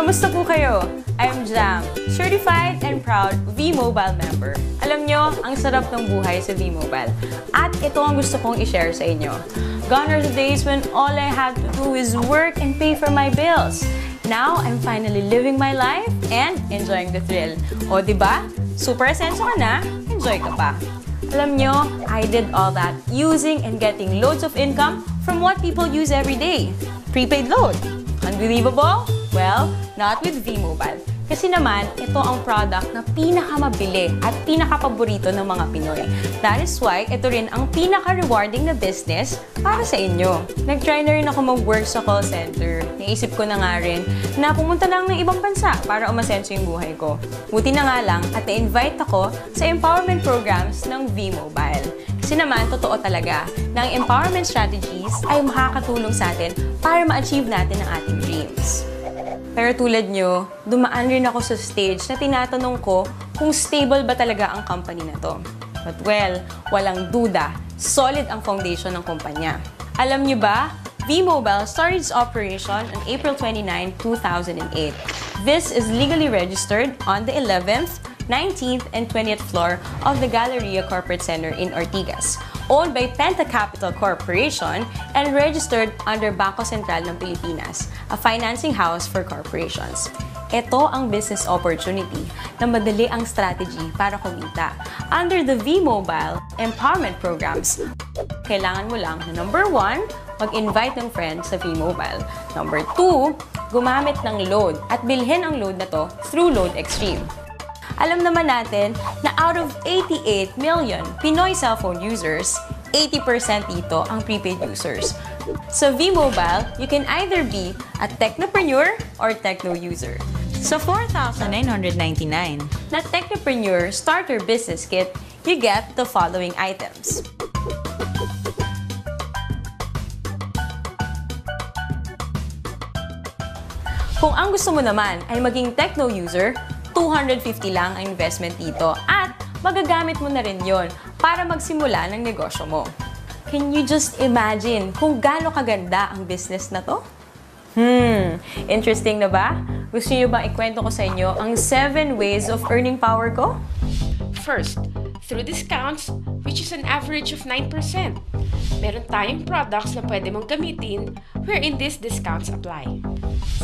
Kamusta po kayo? I'm Jam, certified and proud V-Mobile member. Alam nyo, ang sarap ng buhay sa V-Mobile. At ito ang gusto kong i-share sa inyo. Gone are the days when all I had to do is work and pay for my bills. Now, I'm finally living my life and enjoying the thrill. O diba? Super asenso ka na, enjoy ka pa. Alam nyo, I did all that using and getting loads of income from what people use every day. Prepaid load. Unbelievable? Well, not with V-Mobile. Kasi naman, ito ang product na pinakamabili at pinakapaborito ng mga Pinoy. That is why, ito rin ang pinaka-rewarding na business para sa inyo. Nag-try na rin ako mag-work sa call center. Naisip ko na nga rin na pumunta lang ng ibang bansa para umasenso yung buhay ko. Buti na nga lang at na-invite ako sa empowerment programs ng V-Mobile. Kasi naman, totoo talaga na ang empowerment strategies ay makakatulong sa atin para ma-achieve natin ang ating dreams. Pero tulad nyo, dumaan rin ako sa stage na tinatanong ko kung stable ba talaga ang company na to. But well, walang duda, solid ang foundation ng kumpanya. Alam nyo ba, V-Mobile started its operation on April 29, 2008. This is legally registered on the 11th, 19th, and 20th floor of the Galleria Corporate Center in Ortigas, owned by Penta Capital Corporation and registered under Bangko Sentral ng Pilipinas, a financing house for corporations. Ito ang business opportunity na madali ang strategy para kumita. Under the V-Mobile Empowerment Programs, kailangan mo lang na number 1, mag-invite ng friends sa V-Mobile. Number 2, gumamit ng load at bilhin ang load na to through Load Extreme. Alam naman natin na out of 88 million Pinoy cellphone users, 80% dito ang prepaid users. Sa V-Mobile, you can either be a technopreneur or techno user. Sa 4,999 na Technopreneur Starter Business Kit, you get the following items. Kung ang gusto mo naman ay maging techno user, 250 lang ang investment dito at magagamit mo na rin yon para magsimula ng negosyo mo. Can you just imagine kung gaano kaganda ang business na to? Interesting na ba? Gusto niyo bang ikwento ko sa inyo ang 7 ways of earning power ko? First, through discounts, which is an average of 9%. Meron tayong products na pwede mong gamitin wherein these discounts apply.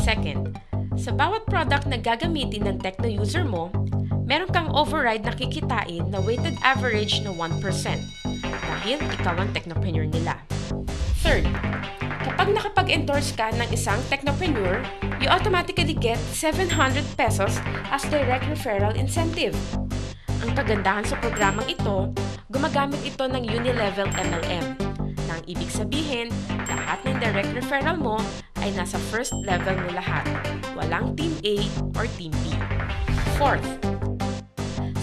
Second, sa bawat product na gagamitin ng techno user mo, meron kang override na kikitain na weighted average na 1% dahil ikaw ang technopreneur nila. Third, kapag nakapag-endorse ka ng isang technopreneur, you automatically get 700 pesos as direct referral incentive. Ang kagandahan sa programang ito, gumagamit ito ng Unilevel MLM. Nang ibig sabihin, lahat ng direct referral mo ay nasa first level mo lahat. Walang Team A or Team B. Fourth,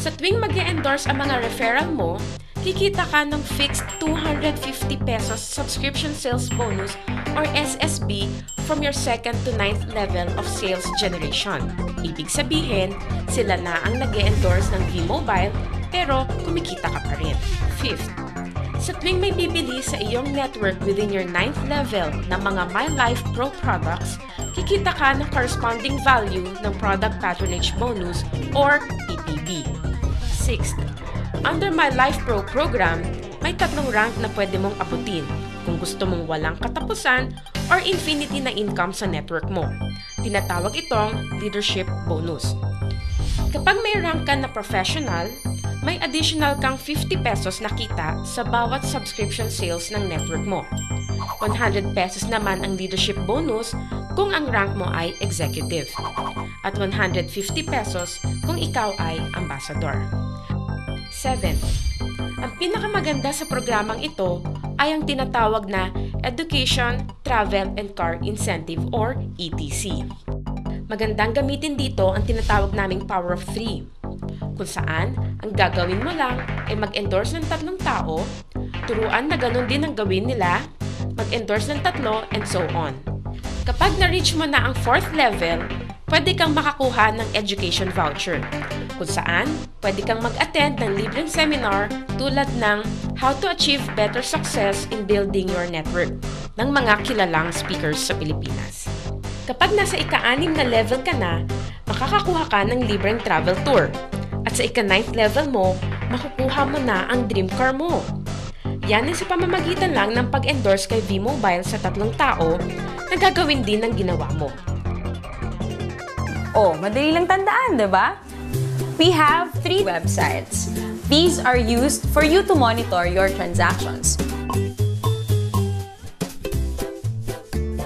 sa tuwing mag-e-endorse ang mga referral mo, kikita ka ng fixed 250 pesos subscription sales bonus or SSB from your 2nd to 9th level of sales generation. Ibig sabihin, sila na ang nag-e-endorse ng V-Mobile pero kumikita ka pa rin. Fifth, sa tuwing may bibili sa iyong network within your 9th level ng mga My Life Pro products, kikita ka ng corresponding value ng Product Patronage Bonus or PPB. Sixth, under My Life Pro program, may 3 rank na pwede mong abutin kung gusto mong walang katapusan or infinity na income sa network mo. Tinatawag itong Leadership Bonus. Kapag may rank ka na professional, may additional kang 50 pesos na kita sa bawat subscription sales ng network mo. 100 pesos naman ang leadership bonus kung ang rank mo ay executive. At 150 pesos kung ikaw ay ambassador. 7. Ang pinakamaganda sa programang ito ay ang tinatawag na Education, Travel, and Car Incentive or ETC. Magandang gamitin dito ang tinatawag naming Power of 3. Kung saan, ang gagawin mo lang ay mag-endorse ng 3 tao, turuan na ganun din ang gawin nila, mag-endorse ng 3, and so on. Kapag na-reach mo na ang 4th level, pwede kang makakuha ng education voucher, kung saan pwede kang mag-attend ng libreng seminar tulad ng How to Achieve Better Success in Building Your Network ng mga kilalang speakers sa Pilipinas. Kapag nasa ika-6 na level ka na, makakakuha ka ng libreng travel tour. At sa ika-9th level mo, makukuha mo na ang dream car mo. Yan ay sa pamamagitan lang ng pag-endorse kay V-Mobile sa 3 tao na gagawin din ng ginawa mo. Oh, madali lang tandaan, di ba? We have 3 websites. These are used for you to monitor your transactions.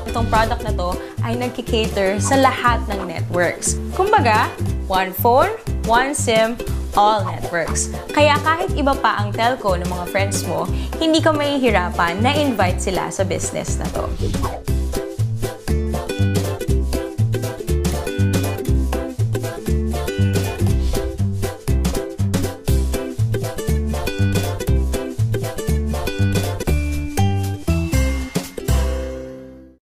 Itong product na to ay nagkikater sa lahat ng networks. Kumbaga, one phone, one SIM, all networks. Kaya kahit iba pa ang telco ng mga friends mo, hindi ka mahihirapan na invite sila sa business na to.